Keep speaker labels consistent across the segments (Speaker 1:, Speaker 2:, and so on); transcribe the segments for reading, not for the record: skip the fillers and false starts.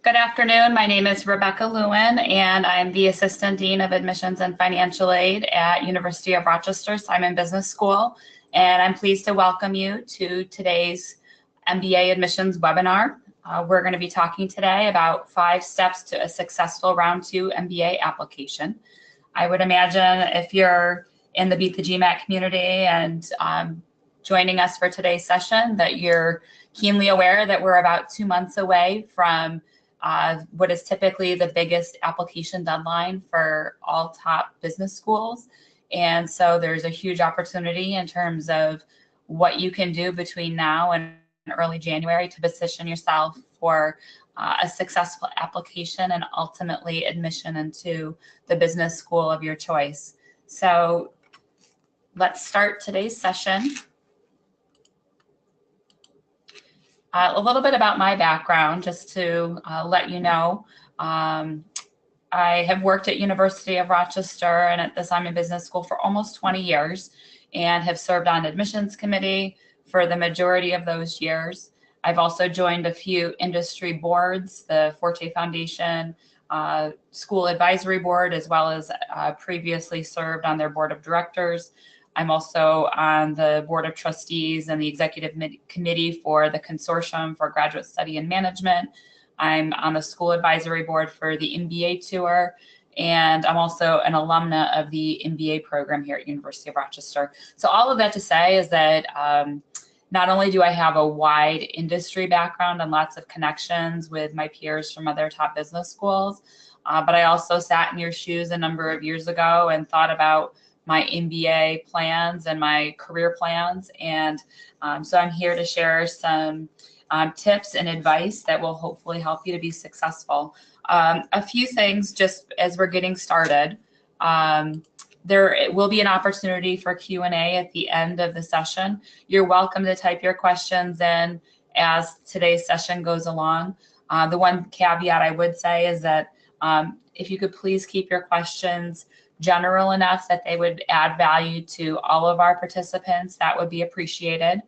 Speaker 1: Good afternoon. My name is Rebekah Lewin, and I'm the Assistant Dean of Admissions and Financial Aid at University of Rochester Simon Business School. And I'm pleased to welcome you to today's MBA admissions webinar. We're going to be talking today about 5 steps to a successful Round 2 MBA application. I would imagine if you're in the Beat the GMAT community and joining us for today's session, that you're keenly aware that we're about 2 months away from what is typically the biggest application deadline for all top business schools. And so there's a huge opportunity in terms of what you can do between now and early January to position yourself for a successful application and ultimately admission into the business school of your choice. So let's start today's session. A little bit about my background, just to let you know. I have worked at University of Rochester and at the Simon Business School for almost 20 years and have served on admissions committee for the majority of those years. I've also joined a few industry boards, the Forte Foundation, School Advisory Board, as well as previously served on their board of directors. I'm also on the Board of Trustees and the Executive Committee for the Consortium for Graduate Study and Management. I'm on the School Advisory Board for the MBA Tour, and I'm also an alumna of the MBA program here at University of Rochester. So all of that to say is that not only do I have a wide industry background and lots of connections with my peers from other top business schools, but I also sat in your shoes a number of years ago and thought about my MBA plans and my career plans. And so I'm here to share some tips and advice that will hopefully help you to be successful. A few things just as we're getting started. There will be an opportunity for Q&A at the end of the session. You're welcome to type your questions in as today's session goes along. The one caveat I would say is that if you could please keep your questions general enough that they would add value to all of our participants, that would be appreciated.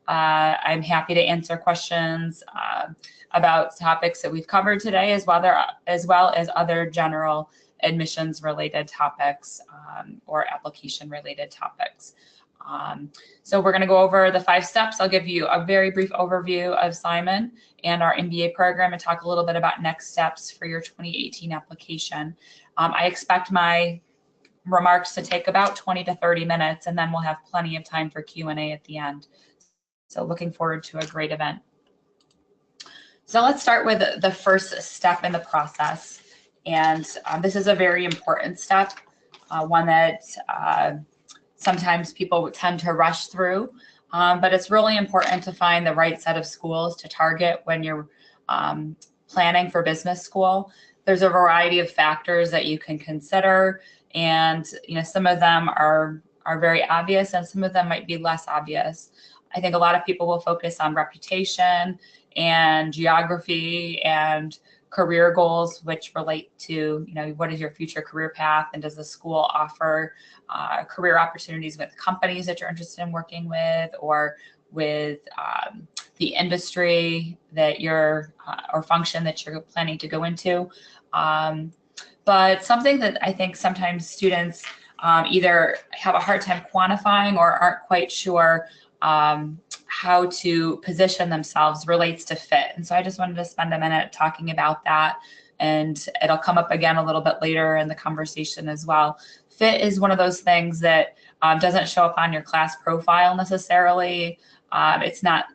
Speaker 1: I'm happy to answer questions about topics that we've covered today, as well as other general admissions related topics or application related topics. So we're going to go over the 5 steps. I'll give you a very brief overview of Simon and our MBA program and talk a little bit about next steps for your 2018 application. I expect my remarks to take about 20 to 30 minutes, and then we'll have plenty of time for Q&A at the end. So looking forward to a great event. So let's start with the first step in the process. And this is a very important step, one that sometimes people tend to rush through, but it's really important to find the right set of schools to target when you're planning for business school. There's a variety of factors that you can consider, and some of them are very obvious and some of them might be less obvious. I think a lot of people will focus on reputation and geography and career goals, which relate to what is your future career path, and does the school offer career opportunities with companies that you're interested in working with, or with the industry that you're or function that you're planning to go into. But something that I think sometimes students either have a hard time quantifying or aren't quite sure how to position themselves relates to fit. And so I just wanted to spend a minute talking about that, and it'll come up again a little bit later in the conversation as well. Fit is one of those things that doesn't show up on your class profile necessarily. It's not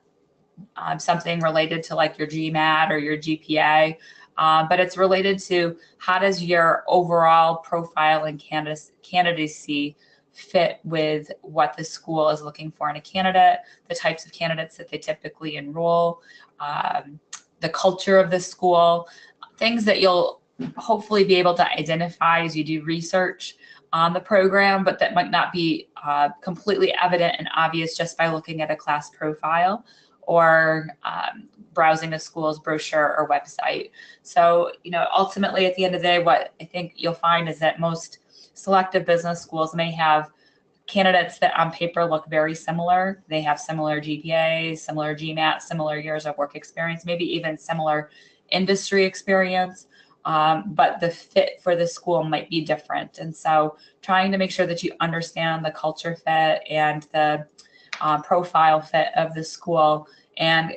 Speaker 1: something related to like your GMAT or your GPA. But it's related to how does your overall profile and candidacy fit with what the school is looking for in a candidate, the types of candidates that they typically enroll, the culture of the school, things that you'll hopefully be able to identify as you do research on the program, but that might not be completely evident and obvious just by looking at a class profile or browsing a school's brochure or website. So, ultimately at the end of the day, what I think you'll find is that most selective business schools may have candidates that on paper look very similar. They have similar GPAs, similar GMAT, similar years of work experience, maybe even similar industry experience, but the fit for the school might be different. And so trying to make sure that you understand the culture fit and the profile fit of the school, and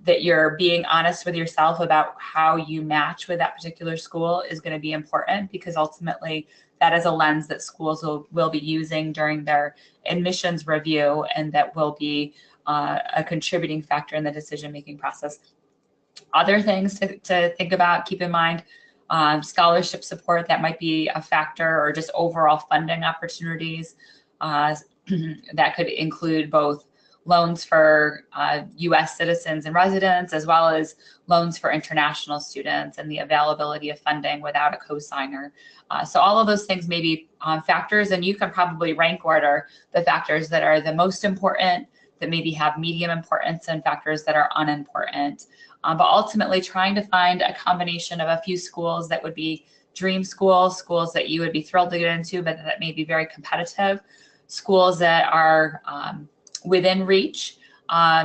Speaker 1: that you're being honest with yourself about how you match with that particular school is going to be important, because ultimately that is a lens that schools will be using during their admissions review, and that will be a contributing factor in the decision-making process. Other things to think about, keep in mind, scholarship support, that might be a factor, or just overall funding opportunities. That could include both loans for U.S. citizens and residents, as well as loans for international students, and the availability of funding without a cosigner. So all of those things may be factors, and you can probably rank order the factors that are the most important, that maybe have medium importance, and factors that are unimportant. But ultimately trying to find a combination of a few schools that would be dream schools, schools that you would be thrilled to get into, but that may be very competitive, schools that are within reach,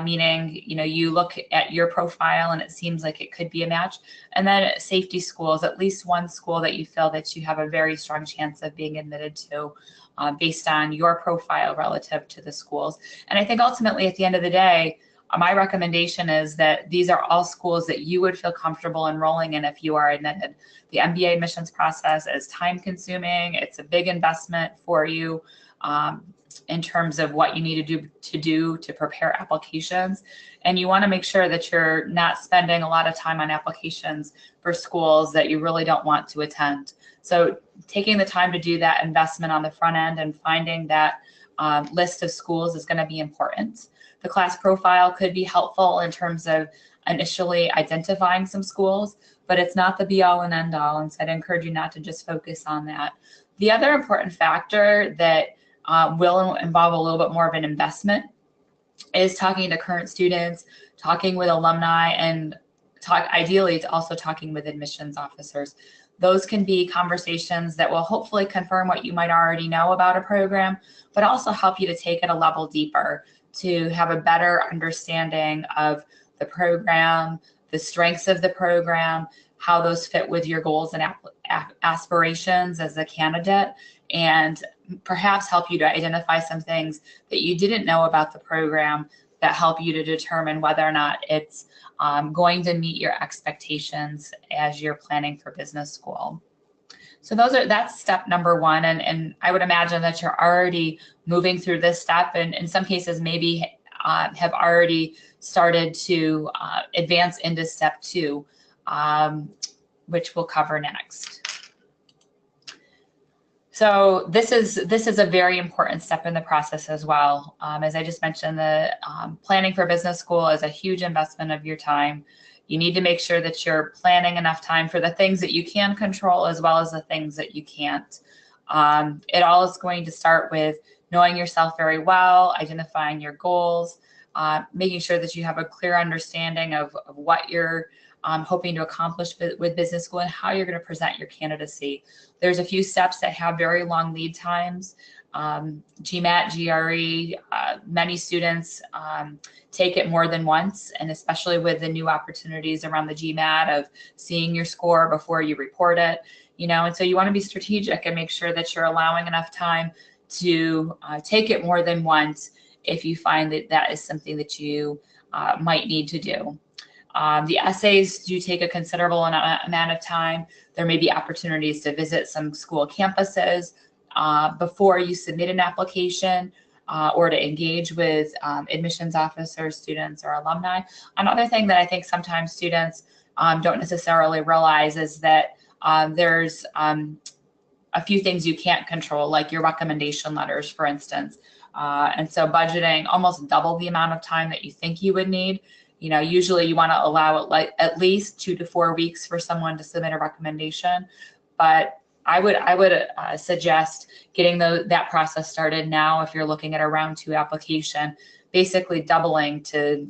Speaker 1: meaning, you look at your profile and it seems like it could be a match. And then safety schools, at least one school that you feel that you have a very strong chance of being admitted to based on your profile relative to the schools. And I think ultimately at the end of the day, my recommendation is that these are all schools that you would feel comfortable enrolling in if you are admitted. The MBA admissions process is time consuming. It's a big investment for you in terms of what you need to do to prepare applications. And you want to make sure that you're not spending a lot of time on applications for schools that you really don't want to attend. So taking the time to do that investment on the front end and finding that list of schools is going to be important. The class profile could be helpful in terms of initially identifying some schools, but it's not the be all and end all. And so I'd encourage you not to just focus on that. The other important factor that will involve a little bit more of an investment is talking to current students, talking with alumni, and ideally also talking with admissions officers. Those can be conversations that will hopefully confirm what you might already know about a program, but also help you to take it a level deeper, to have a better understanding of the program, the strengths of the program, how those fit with your goals and aspirations as a candidate, and perhaps help you to identify some things that you didn't know about the program that help you to determine whether or not it's going to meet your expectations as you're planning for business school. So that's step number one. And I would imagine that you're already moving through this step, and in some cases maybe have already started to advance into step two, which we'll cover next. So this is a very important step in the process as well. As I just mentioned, the planning for business school is a huge investment of your time. You need to make sure that you're planning enough time for the things that you can control as well as the things that you can't. It all is going to start with knowing yourself very well, identifying your goals, making sure that you have a clear understanding of what you're hoping to accomplish with business school and how you're going to present your candidacy. There's a few steps that have very long lead times. GMAT, GRE, many students take it more than once, and especially with the new opportunities around the GMAT of seeing your score before you report it, and so you want to be strategic and make sure that you're allowing enough time to take it more than once if you find that that is something that you might need to do. The essays do take a considerable amount of time. There may be opportunities to visit some school campuses before you submit an application or to engage with admissions officers, students, or alumni. Another thing that I think sometimes students don't necessarily realize is that there's a few things you can't control, like your recommendation letters, for instance. And so budgeting almost double the amount of time that you think you would need. Usually you want to allow it at least 2 to 4 weeks for someone to submit a recommendation. But I would suggest getting that process started now if you're looking at a round 2 application, basically doubling to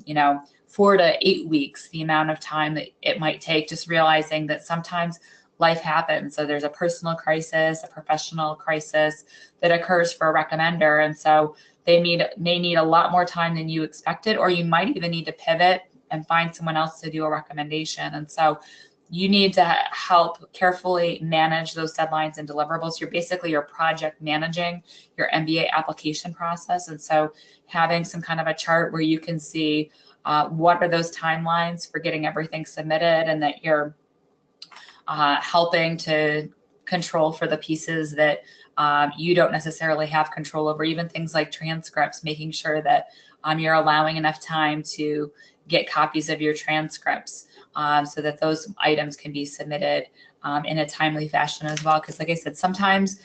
Speaker 1: 4 to 8 weeks the amount of time that it might take, just realizing that sometimes life happens. So there's a personal crisis, a professional crisis that occurs for a recommender. And so they may need a lot more time than you expected, or you might even need to pivot and find someone else to do a recommendation. And so you need to help carefully manage those deadlines and deliverables. You're project managing your MBA application process. And so having some kind of a chart where you can see what are those timelines for getting everything submitted, and that you're helping to control for the pieces that you don't necessarily have control over, even things like transcripts, making sure that you're allowing enough time to get copies of your transcripts so that those items can be submitted in a timely fashion as well. Because like I said, sometimes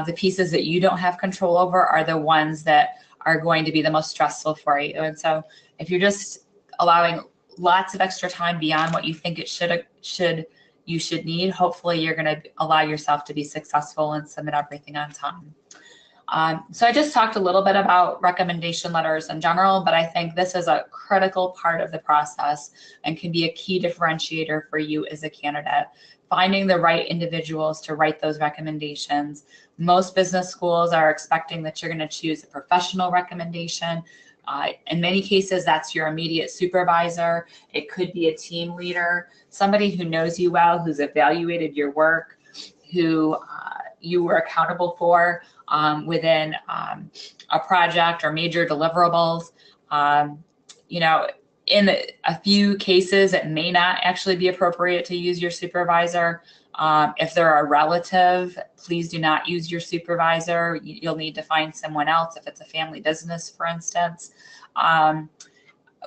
Speaker 1: the pieces that you don't have control over are the ones that are going to be the most stressful for you. And so if you're just allowing lots of extra time beyond what you think it you should need, hopefully you're going to allow yourself to be successful and submit everything on time. So I just talked a little bit about recommendation letters in general, but I think this is a critical part of the process and can be a key differentiator for you as a candidate. Finding the right individuals to write those recommendations. Most business schools are expecting that you're going to choose a professional recommendation. In many cases, that's your immediate supervisor. It could be a team leader, somebody who knows you well, who's evaluated your work, who you were accountable for within a project or major deliverables. You know, in a few cases, it may not actually be appropriate to use your supervisor. If they're a relative, please do not use your supervisor. You'll need to find someone else if it's a family business, for instance.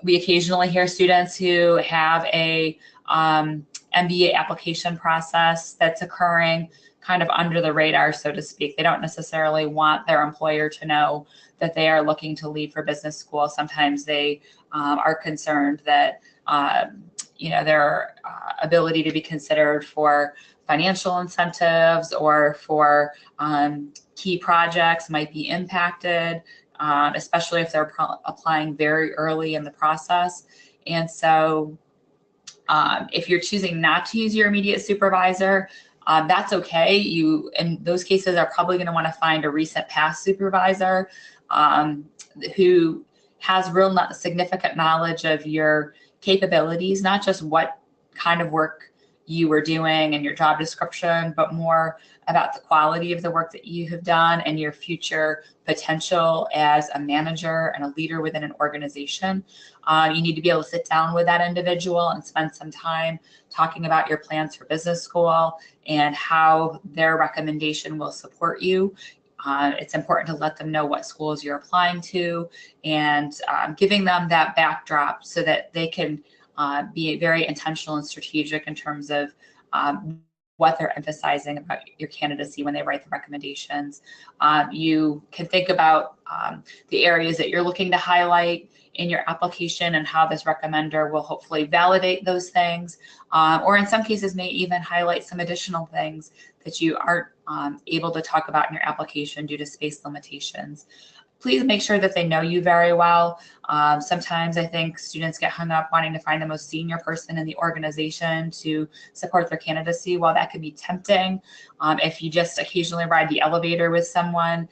Speaker 1: We occasionally hear students who have a MBA application process that's occurring kind of under the radar, so to speak. They don't necessarily want their employer to know that they are looking to leave for business school. Sometimes they are concerned that you know, their ability to be considered for financial incentives or for key projects might be impacted, especially if they're applying very early in the process. And so if you're choosing not to use your immediate supervisor, that's okay. You, in those cases, are probably going to want to find a recent past supervisor who has real significant knowledge of your capabilities, not just what kind of work you were doing and your job description, but more about the quality of the work that you have done and your future potential as a manager and a leader within an organization. You need to be able to sit down with that individual and spend some time talking about your plans for business school and how their recommendation will support you. It's important to let them know what schools you're applying to and giving them that backdrop so that they can be very intentional and strategic in terms of what they're emphasizing about your candidacy when they write the recommendations. You can think about the areas that you're looking to highlight in your application and how this recommender will hopefully validate those things, or in some cases may even highlight some additional things that you aren't able to talk about in your application due to space limitations. Please make sure that they know you very well. Sometimes I think students get hung up wanting to find the most senior person in the organization to support their candidacy. While that can be tempting, if you just occasionally ride the elevator with someone,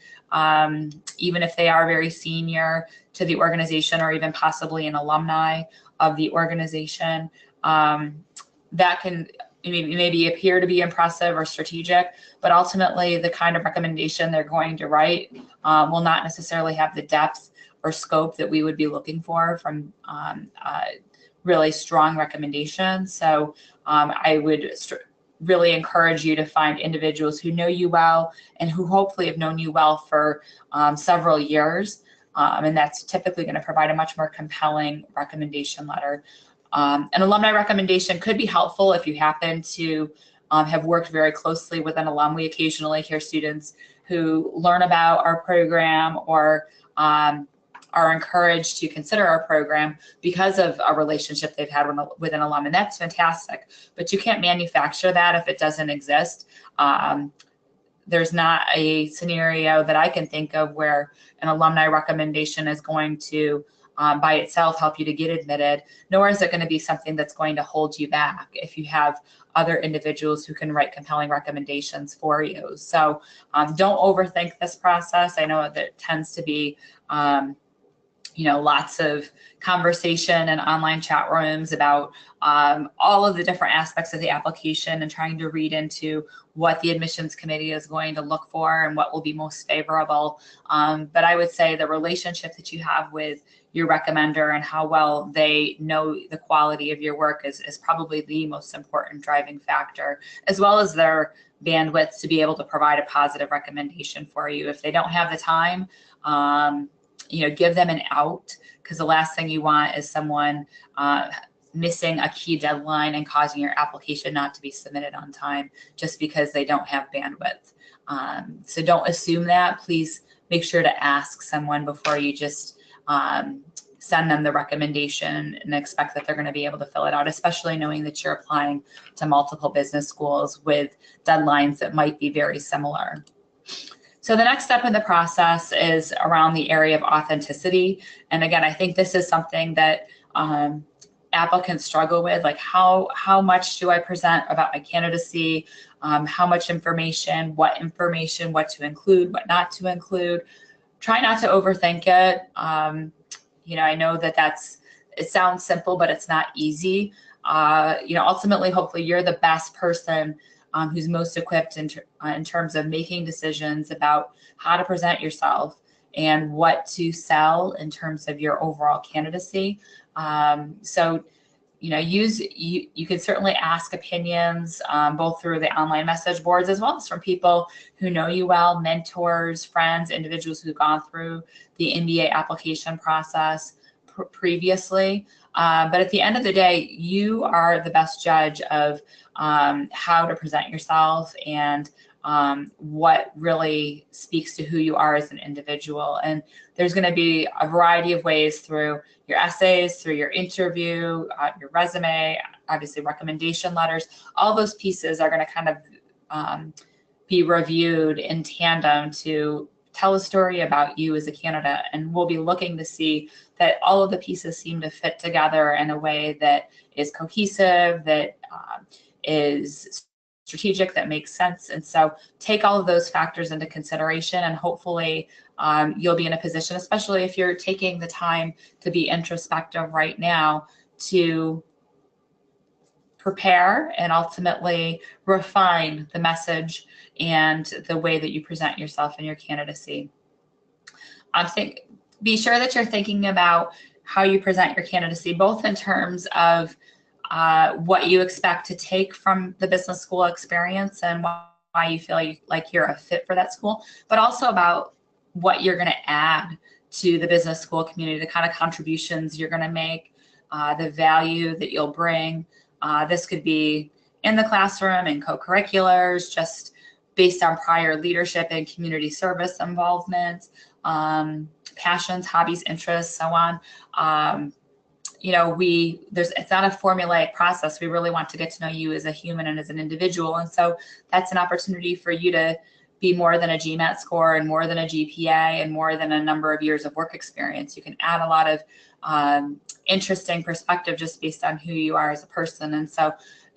Speaker 1: even if they are very senior to the organization or even possibly an alumni of the organization, that can maybe appear to be impressive or strategic, but ultimately the kind of recommendation they're going to write will not necessarily have the depth or scope that we would be looking for from really strong recommendations. So I would really encourage you to find individuals who know you well and who hopefully have known you well for several years. And that's typically going to provide a much more compelling recommendation letter. An alumni recommendation could be helpful if you happen to have worked very closely with an alum. We occasionally hear students who learn about our program or are encouraged to consider our program because of a relationship they've had with an alum, and that's fantastic. But you can't manufacture that if it doesn't exist. There's not a scenario that I can think of where an alumni recommendation is going to by itself help you to get admitted, nor is it going to be something that's going to hold you back if you have other individuals who can write compelling recommendations for you. So don't overthink this process. I know that it tends to be lots of conversation and online chat rooms about all of the different aspects of the application and trying to read into what the admissions committee is going to look for and what will be most favorable. But I would say the relationship that you have with your recommender and how well they know the quality of your work is probably the most important driving factor, as well as their bandwidth to be able to provide a positive recommendation for you. If they don't have the time, give them an out, because the last thing you want is someone missing a key deadline and causing your application not to be submitted on time just because they don't have bandwidth. So don't assume that. Please make sure to ask someone before you just send them the recommendation and expect that they're going to be able to fill it out, especially knowing that you're applying to multiple business schools with deadlines that might be very similar. So the next step in the process is around the area of authenticity. And again, I think this is something that applicants struggle with, like how much do I present about my candidacy, how much information, what to include, what not to include. Try not to overthink it. I know that it sounds simple, but it's not easy. Ultimately, hopefully you're the best person who's most equipped in terms of making decisions about how to present yourself and what to sell in terms of your overall candidacy. You can certainly ask opinions both through the online message boards as well as from people who know you well, mentors, friends, individuals who've gone through the MBA application process previously. But at the end of the day, you are the best judge of how to present yourself and what really speaks to who you are as an individual. And there's going to be a variety of ways through your essays, through your interview, your resume, obviously recommendation letters. All those pieces are going to kind of be reviewed in tandem to tell a story about you as a candidate. And we'll be looking to see that all of the pieces seem to fit together in a way that is cohesive, that is strategic, that makes sense. And so take all of those factors into consideration, and hopefully you'll be in a position, especially if you're taking the time to be introspective right now, to prepare and ultimately refine the message and the way that you present yourself and your candidacy. Be sure that you're thinking about how you present your candidacy, both in terms of what you expect to take from the business school experience and why you feel like you're a fit for that school, but also about what you're going to add to the business school community, the kind of contributions you're going to make, the value that you'll bring. This could be in the classroom and co-curriculars, just based on prior leadership and community service involvement, passions, hobbies, interests, so on. It's not a formulaic process. We really want to get to know you as a human and as an individual. And so that's an opportunity for you to be more than a GMAT score and more than a GPA and more than a number of years of work experience. You can add a lot of interesting perspective just based on who you are as a person. And so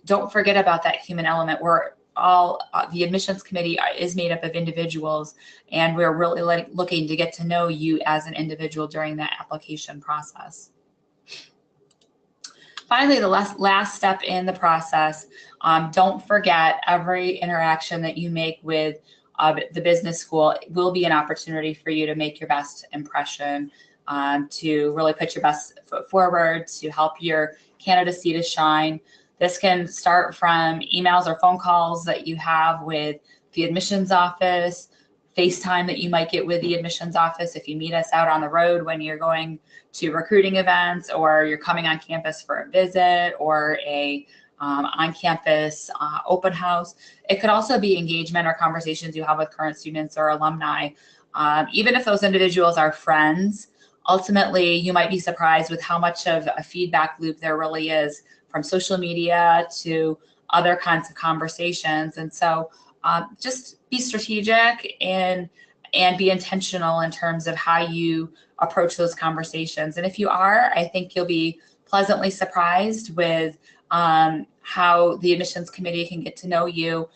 Speaker 1: don't forget about that human element. The admissions committee is made up of individuals, and we're really looking to get to know you as an individual during that application process. Finally, the last step in the process, don't forget every interaction that you make with the business school will be an opportunity for you to make your best impression, to really put your best foot forward, to help your candidacy to shine. This can start from emails or phone calls that you have with the admissions office, FaceTime that you might get with the admissions office if you meet us out on the road when you're going to recruiting events, or you're coming on campus for a visit, or a on-campus open house. It could also be engagement or conversations you have with current students or alumni. Even if those individuals are friends, ultimately you might be surprised with how much of a feedback loop there really is, from social media to other kinds of conversations. And so just be strategic and be intentional in terms of how you approach those conversations. And if you are, I think you'll be pleasantly surprised with how the admissions committee can get to know you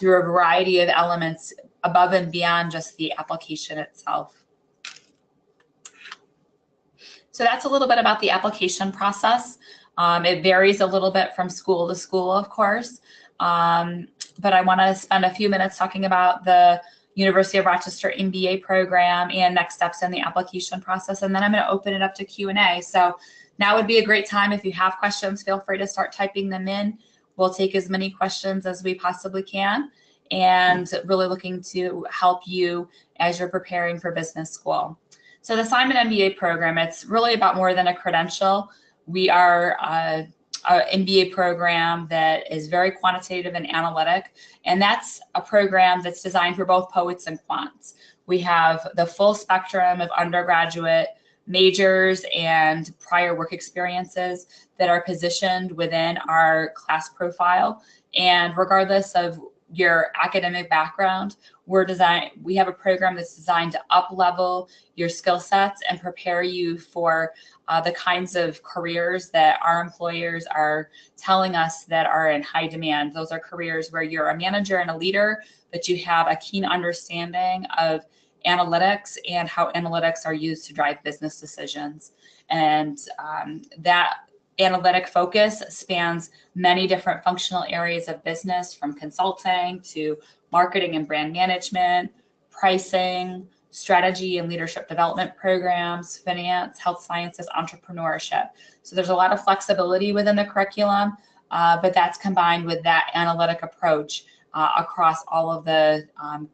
Speaker 1: through a variety of elements above and beyond just the application itself. So that's a little bit about the application process. It varies a little bit from school to school, of course, but I want to spend a few minutes talking about the University of Rochester MBA program and next steps in the application process, and then I'm going to open it up to Q&A. So now would be a great time. If you have questions, feel free to start typing them in. We'll take as many questions as we possibly can, and really looking to help you as you're preparing for business school. So the Simon MBA program, it's really about more than a credential. We are an MBA program that is very quantitative and analytic, and that's a program that's designed for both poets and quants. We have the full spectrum of undergraduate majors and prior work experiences that are positioned within our class profile. And regardless of your academic background, we have a program that's designed to up-level your skill sets and prepare you for the kinds of careers that our employers are telling us that are in high demand. Those are careers where you're a manager and a leader, but you have a keen understanding of analytics and how analytics are used to drive business decisions. And that analytic focus spans many different functional areas of business, from consulting to marketing and brand management, pricing, strategy and leadership development programs, finance, health sciences, entrepreneurship. So there's a lot of flexibility within the curriculum, but that's combined with that analytic approach across all of the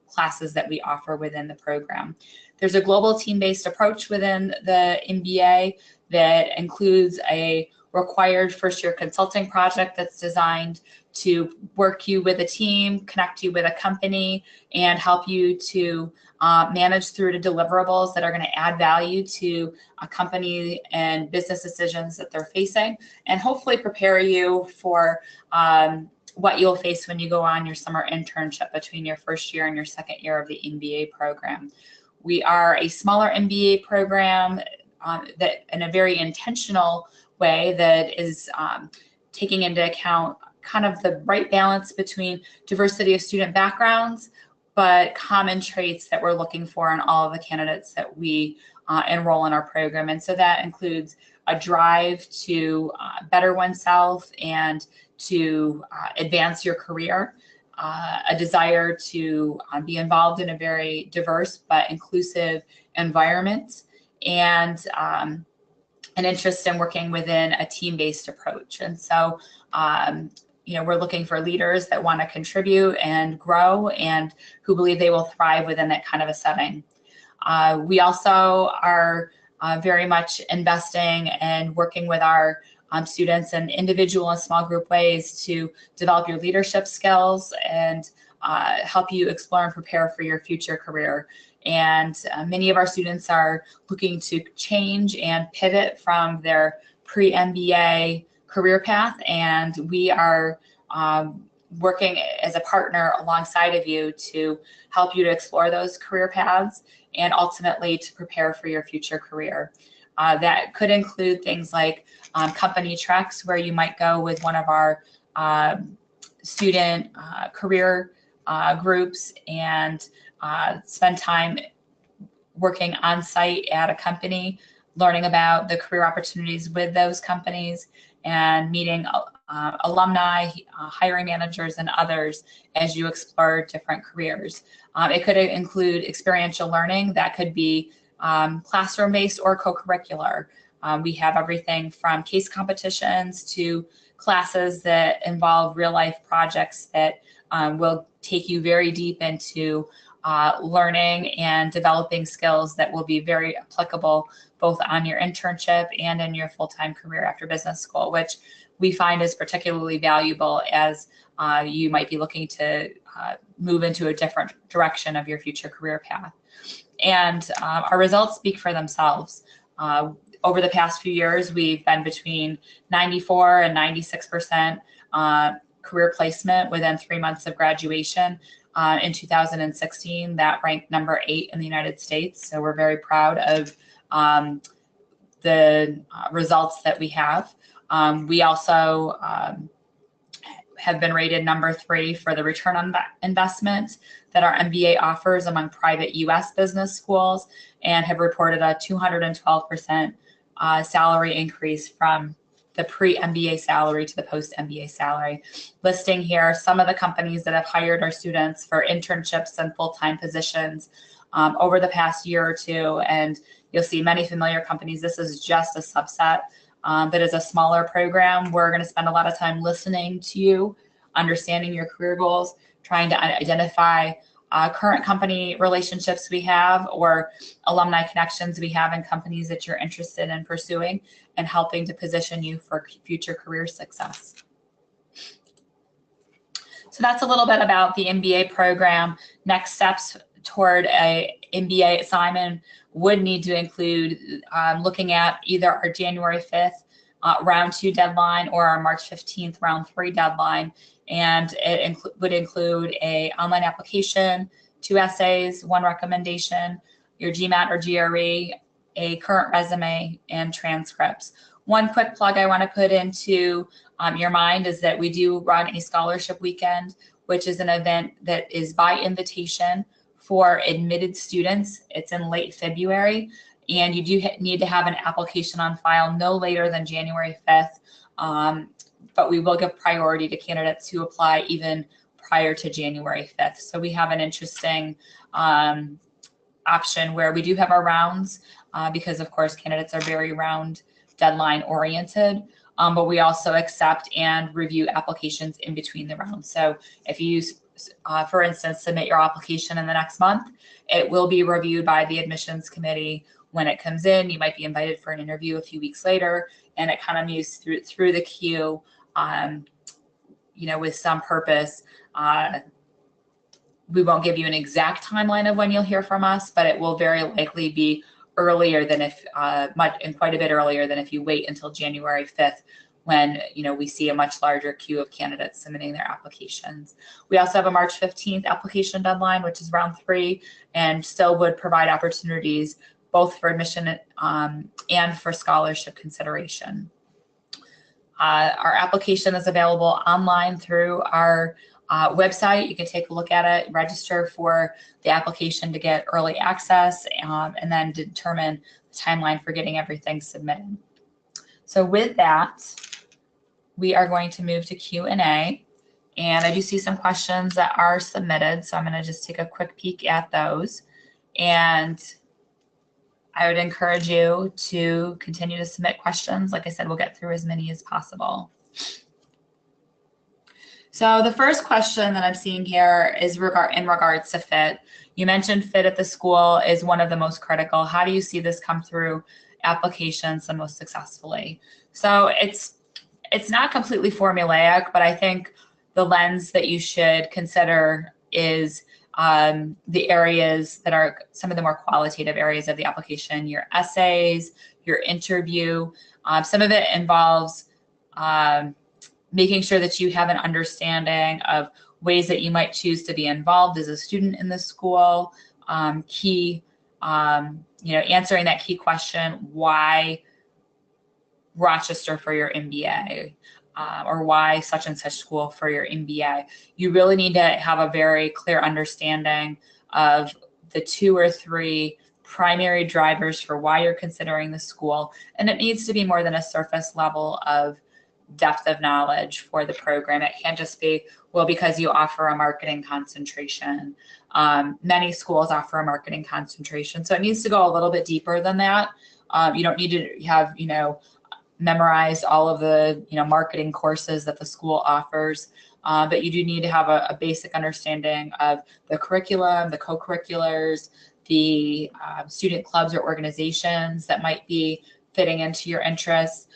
Speaker 1: classes that we offer within the program. There's a global team-based approach within the MBA that includes a required first-year consulting project that's designed to work you with a team, connect you with a company, and help you to manage through to deliverables that are going to add value to a company and business decisions that they're facing, and hopefully prepare you for what you'll face when you go on your summer internship between your first year and your second year of the MBA program. We are a smaller MBA program that, in a very intentional way, that is taking into account kind of the right balance between diversity of student backgrounds, but common traits that we're looking for in all of the candidates that we enroll in our program. And so that includes a drive to better oneself and to advance your career, a desire to be involved in a very diverse but inclusive environment, and an interest in working within a team-based approach. And so, we're looking for leaders that want to contribute and grow and who believe they will thrive within that kind of a setting. We also are very much investing and working with our students in individual and small group ways to develop your leadership skills and help you explore and prepare for your future career. And many of our students are looking to change and pivot from their pre-MBA career path, and we are working as a partner alongside of you to help you to explore those career paths and ultimately to prepare for your future career. That could include things like company treks, where you might go with one of our student career groups and spend time working on site at a company, learning about the career opportunities with those companies, and meeting alumni, hiring managers, and others as you explore different careers. It could include experiential learning that could be classroom-based or co-curricular. We have everything from case competitions to classes that involve real-life projects that will take you very deep into learning and developing skills that will be very applicable both on your internship and in your full-time career after business school, which we find is particularly valuable as you might be looking to move into a different direction of your future career path. And our results speak for themselves. Over the past few years, we've been between 94 and 96% career placement within 3 months of graduation. In 2016, that ranked number 8 in the United States. So we're very proud of the results that we have. We also have been rated number 3 for the return on investment that our MBA offers among private U.S. business schools, and have reported a 212% salary increase from the pre-MBA salary to the post-MBA salary. Listing here some of the companies that have hired our students for internships and full-time positions over the past year or two, and you'll see many familiar companies. This is just a subset that is a smaller program. We're going to spend a lot of time listening to you, understanding your career goals, trying to identify current company relationships we have or alumni connections we have in companies that you're interested in pursuing, and helping to position you for future career success. So that's a little bit about the MBA program. Next steps toward a MBA assignment would need to include looking at either our January 5th round 2 deadline or our March 15th round 3 deadline. And it would include a online application, 2 essays, 1 recommendation, your GMAT or GRE, a current resume, and transcripts. One quick plug I want to put into your mind is that we do run a scholarship weekend, which is an event that is by invitation for admitted students. It's in late February, and you do need to have an application on file no later than January 5th. But we will give priority to candidates who apply even prior to January 5th. So we have an interesting option where we do have our rounds because, of course, candidates are very round deadline oriented, but we also accept and review applications in between the rounds. So if you, for instance, submit your application in the next month, it will be reviewed by the admissions committee. When it comes in, you might be invited for an interview a few weeks later, and it kind of moves through the queue, with some purpose. We won't give you an exact timeline of when you'll hear from us, but it will very likely be earlier than if, quite a bit earlier than if you wait until January 5th, when we see a much larger queue of candidates submitting their applications. We also have a March 15th application deadline, which is round 3, and still would provide opportunities both for admission and for scholarship consideration. Our application is available online through our website. You can take a look at it, register for the application to get early access, and then determine the timeline for getting everything submitted. So with that, we are going to move to Q&A, and I do see some questions that are submitted, so I'm going to just take a quick peek at those. And I would encourage you to continue to submit questions. Like I said, we'll get through as many as possible. So the first question that I'm seeing here is in regards to fit. You mentioned fit at the school is one of the most critical. How do you see this come through applications the most successfully? So it's not completely formulaic, but I think the lens that you should consider is the areas that are some of the more qualitative areas of the application, your essays, your interview. Some of it involves making sure that you have an understanding of ways that you might choose to be involved as a student in the school, answering that key question, why Rochester for your MBA? Or why such and such school for your MBA. You really need to have a very clear understanding of the 2 or 3 primary drivers for why you're considering the school. And it needs to be more than a surface level of depth of knowledge for the program. It can't just be, well, because you offer a marketing concentration. Many schools offer a marketing concentration. So it needs to go a little bit deeper than that. You don't need to have, memorize all of the marketing courses that the school offers, but you do need to have a basic understanding of the curriculum, the co-curriculars, the student clubs or organizations that might be fitting into your interests.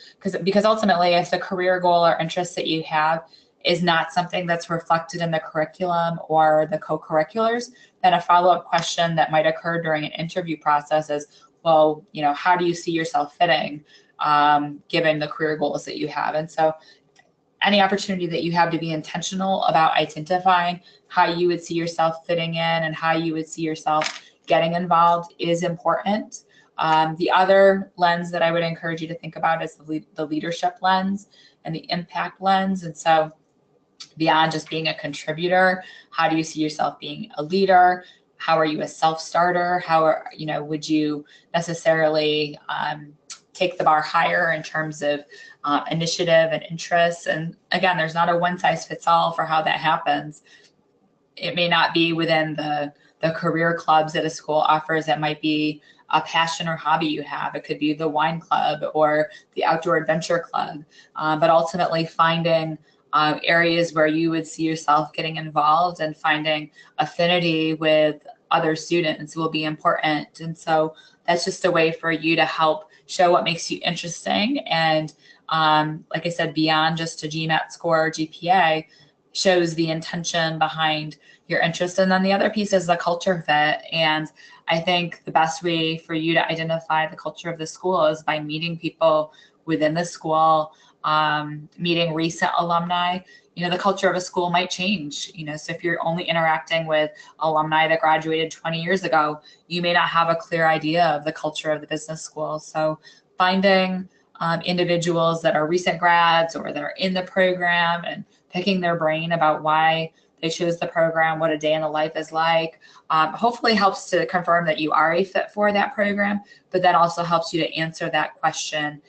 Speaker 1: Because ultimately, if the career goal or interest that you have is not something that's reflected in the curriculum or the co-curriculars, then a follow-up question that might occur during an interview process is, well, how do you see yourself fitting given the career goals that you have? And so any opportunity that you have to be intentional about identifying how you would see yourself fitting in and how you would see yourself getting involved is important. The other lens that I would encourage you to think about is the leadership lens and the impact lens. And so beyond just being a contributor, how do you see yourself being a leader? How are you a self-starter? How would you necessarily take the bar higher in terms of initiative and interests. And again, there's not a one size fits all for how that happens. It may not be within the career clubs that a school offers. It might be a passion or hobby you have. It could be the wine club or the outdoor adventure club. But ultimately finding areas where you would see yourself getting involved and finding affinity with other students will be important. And so that's just a way for you to help show what makes you interesting. And like I said, beyond just a GMAT score or GPA, shows the intention behind your interest. And then the other piece is the culture fit. And I think the best way for you to identify the culture of the school is by meeting people within the school, meeting recent alumni. You know, the culture of a school might change, you know, so if you're only interacting with alumni that graduated 20 years ago, you may not have a clear idea of the culture of the business school. So finding individuals that are recent grads or that are in the program and picking their brain about why they chose the program, what a day in the life is like, hopefully helps to confirm that you are a fit for that program, but that also helps you to answer that question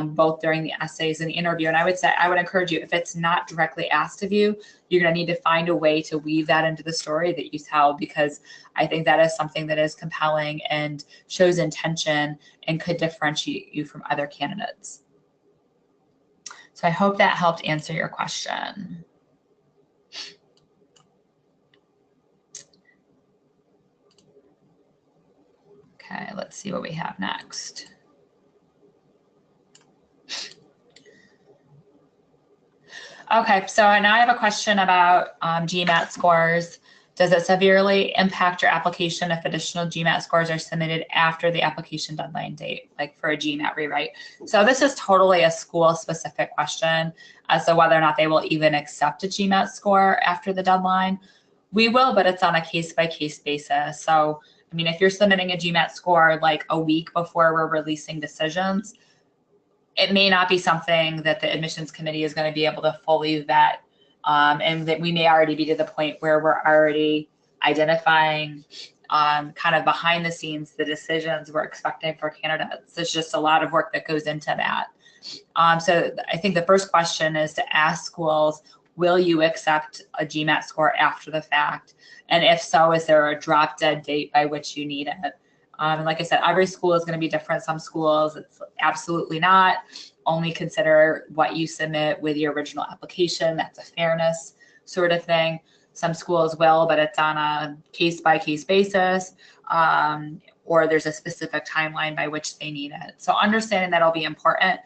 Speaker 1: both during the essays and the interview. And I would encourage you, if it's not directly asked of you, you're going to need to find a way to weave that into the story that you tell, because I think that is something that is compelling and shows intention and could differentiate you from other candidates. So I hope that helped answer your question. Okay, let's see what we have next. Okay, so now I have a question about GMAT scores. Does it severely impact your application if additional GMAT scores are submitted after the application deadline date, like for a GMAT rewrite? So this is totally a school-specific question as to whether or not they will even accept a GMAT score after the deadline. We will, but it's on a case-by-case basis. So, I mean, if you're submitting a GMAT score like a week before we're releasing decisions, it may not be something that the admissions committee is going to be able to fully vet, and that we may already be to the point where we're already identifying kind of behind the scenes the decisions we're expecting for candidates. There's just a lot of work that goes into that. So I think the first question is to ask schools, will you accept a GMAT score after the fact? And if so, is there a drop dead date by which you need it? And like I said, every school is going to be different. Some schools, it's absolutely not. Only consider what you submit with your original application. That's a fairness sort of thing. Some schools will, but it's on a case-by-case basis, or there's a specific timeline by which they need it. So understanding that'll be important.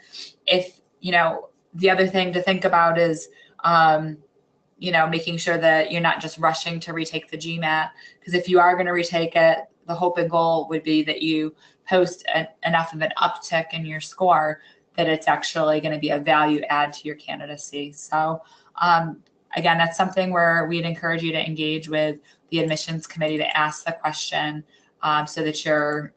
Speaker 1: If, you know, the other thing to think about is, you know, making sure that you're not just rushing to retake the GMAT, because if you are going to retake it, the hope and goal would be that you post enough of an uptick in your score that it's actually going to be a value add to your candidacy. So again, that's something where we'd encourage you to engage with the admissions committee to ask the question, so that you're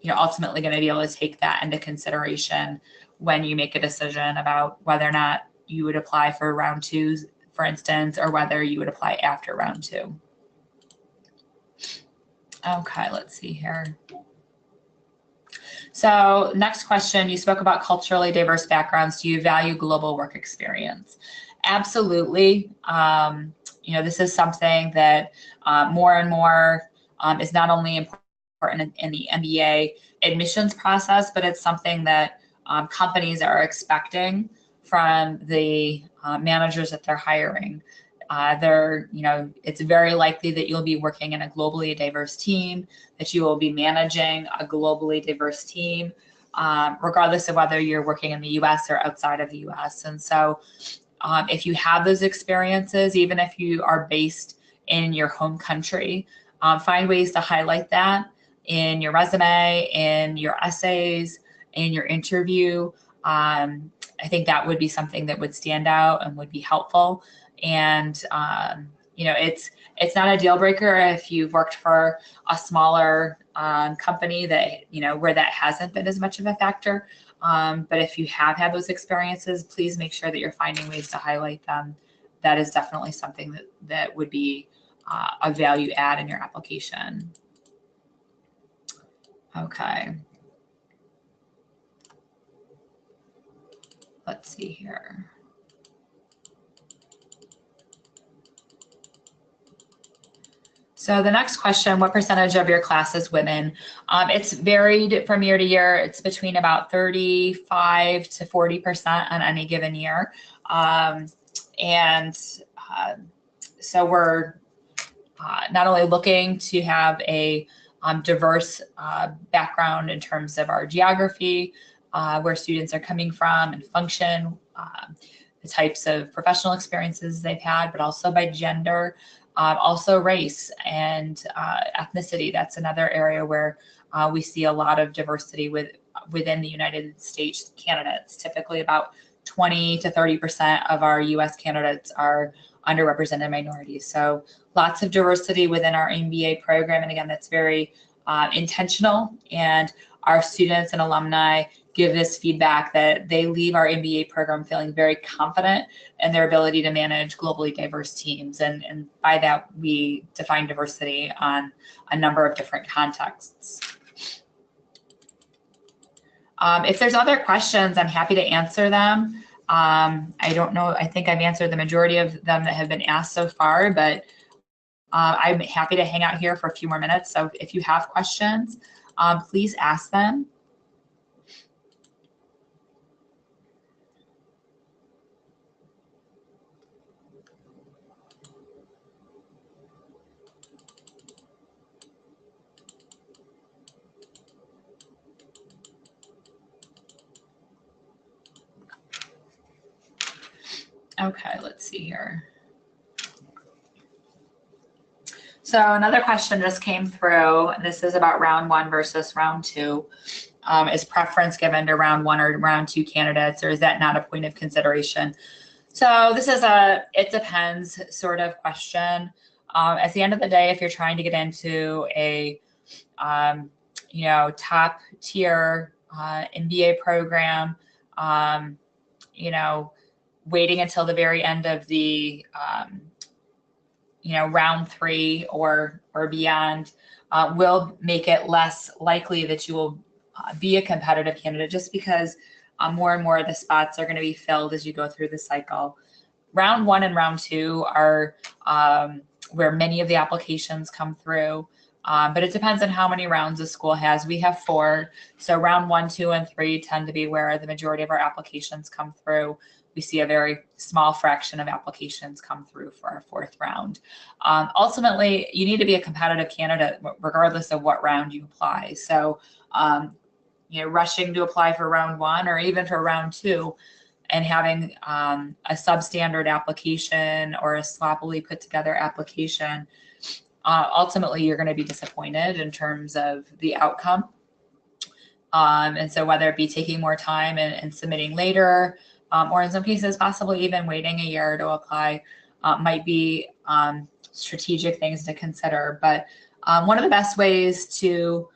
Speaker 1: you know, ultimately going to be able to take that into consideration when you make a decision about whether or not you would apply for round 2, for instance, or whether you would apply after round 2. Okay, let's see here. So next question, you spoke about culturally diverse backgrounds. Do you value global work experience? Absolutely. You know, this is something that more and more is not only important in the MBA admissions process, but it's something that companies are expecting from the managers that they're hiring. You know, it's very likely that you'll be working in a globally diverse team, that you will be managing a globally diverse team, regardless of whether you're working in the US or outside of the US. And so if you have those experiences, even if you are based in your home country, find ways to highlight that in your resume, in your essays, in your interview. I think that would be something that would stand out and would be helpful. And you know, it's not a deal breaker if you've worked for a smaller company that, you know, where that hasn't been as much of a factor. But if you have had those experiences, please make sure that you're finding ways to highlight them. That is definitely something that would be a value add in your application. Okay. let's see here. So the next question, what percentage of your class is women? It's varied from year to year. It's between about 35 to 40% on any given year. So we're not only looking to have a diverse background in terms of our geography, where students are coming from and function, the types of professional experiences they've had, but also by gender, also race and ethnicity. That's another area where we see a lot of diversity within the United States candidates. Typically about 20 to 30% of our US candidates are underrepresented minorities. So lots of diversity within our MBA program. And again, that's very intentional. And our students and alumni give this feedback that they leave our MBA program feeling very confident in their ability to manage globally diverse teams. And by that, we define diversity on a number of different contexts. If there's other questions, I'm happy to answer them. I don't know, I think I've answered the majority of them that have been asked so far, but I'm happy to hang out here for a few more minutes. So if you have questions, please ask them. Okay, let's see here. So another question just came through. This is about round one versus round two. Is preference given to round one or round two candidates, or is that not a point of consideration? So this is it depends sort of question. At the end of the day, if you're trying to get into a top tier MBA program, waiting until the very end of the round three or beyond will make it less likely that you will be a competitive candidate, just because more and more of the spots are going to be filled as you go through the cycle. Round one and round two are where many of the applications come through. But it depends on how many rounds the school has. We have 4. So round 1, 2, and 3 tend to be where the majority of our applications come through. We see a very small fraction of applications come through for our 4th round. Ultimately, you need to be a competitive candidate regardless of what round you apply. So, rushing to apply for round 1 or even for round 2 and having a substandard application or a sloppily put together application, ultimately you're going to be disappointed in terms of the outcome. And so whether it be taking more time and submitting later, or in some cases possibly even waiting a year to apply, might be strategic things to consider. But one of the best ways to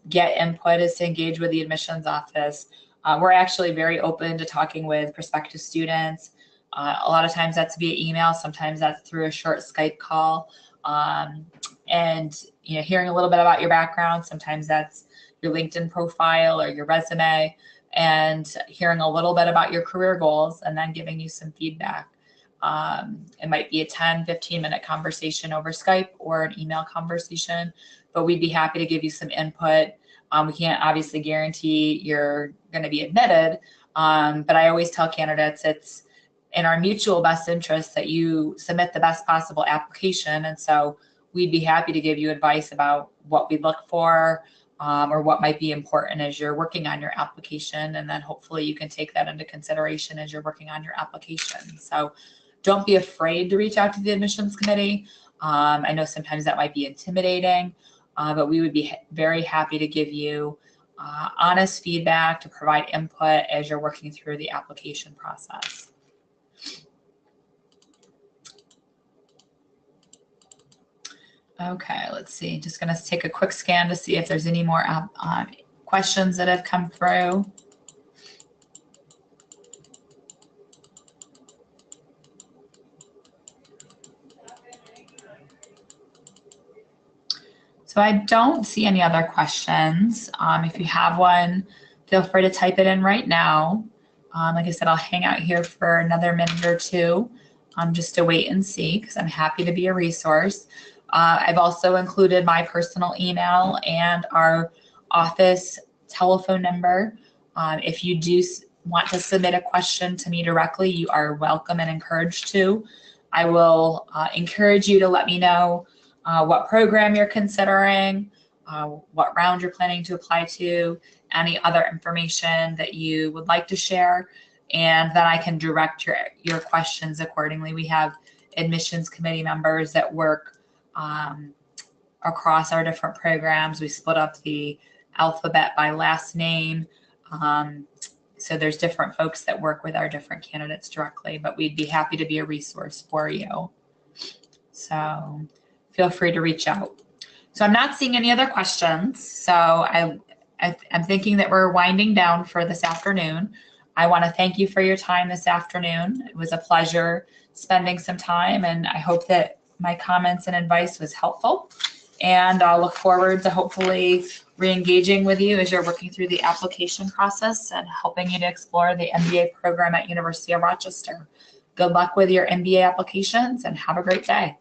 Speaker 1: get input is to engage with the admissions office. We're actually very open to talking with prospective students. A lot of times that's via email, sometimes that's through a short Skype call. And hearing a little bit about your background, sometimes that's your LinkedIn profile or your resume, and hearing a little bit about your career goals and then giving you some feedback. It might be a 10-15 minute conversation over Skype or an email conversation, but we'd be happy to give you some input. We can't obviously guarantee you're going to be admitted, but I always tell candidates it's in our mutual best interest that you submit the best possible application. And so we'd be happy to give you advice about what we look for, or what might be important as you're working on your application. And then hopefully you can take that into consideration as you're working on your application. So don't be afraid to reach out to the admissions committee. I know sometimes that might be intimidating, but we would be very happy to give you honest feedback, to provide input as you're working through the application process. Okay, let's see. Just going to take a quick scan to see if there's any more questions that have come through. So I don't see any other questions. If you have one, feel free to type it in right now. Like I said, I'll hang out here for another minute or two just to wait and see, because I'm happy to be a resource. I've also included my personal email and our office telephone number. If you do want to submit a question to me directly, you are welcome and encouraged to. I will encourage you to let me know what program you're considering, what round you're planning to apply to, any other information that you would like to share, and then I can direct your questions accordingly. We have admissions committee members that work across our different programs. We split up the alphabet by last name. So there's different folks that work with our different candidates directly, but we'd be happy to be a resource for you. So feel free to reach out. So I'm not seeing any other questions. So I'm thinking that we're winding down for this afternoon. I want to thank you for your time this afternoon. It was a pleasure spending some time, and I hope that my comments and advice was helpful. And I'll look forward to hopefully re-engaging with you as you're working through the application process and helping you to explore the MBA program at University of Rochester. Good luck with your MBA applications and have a great day.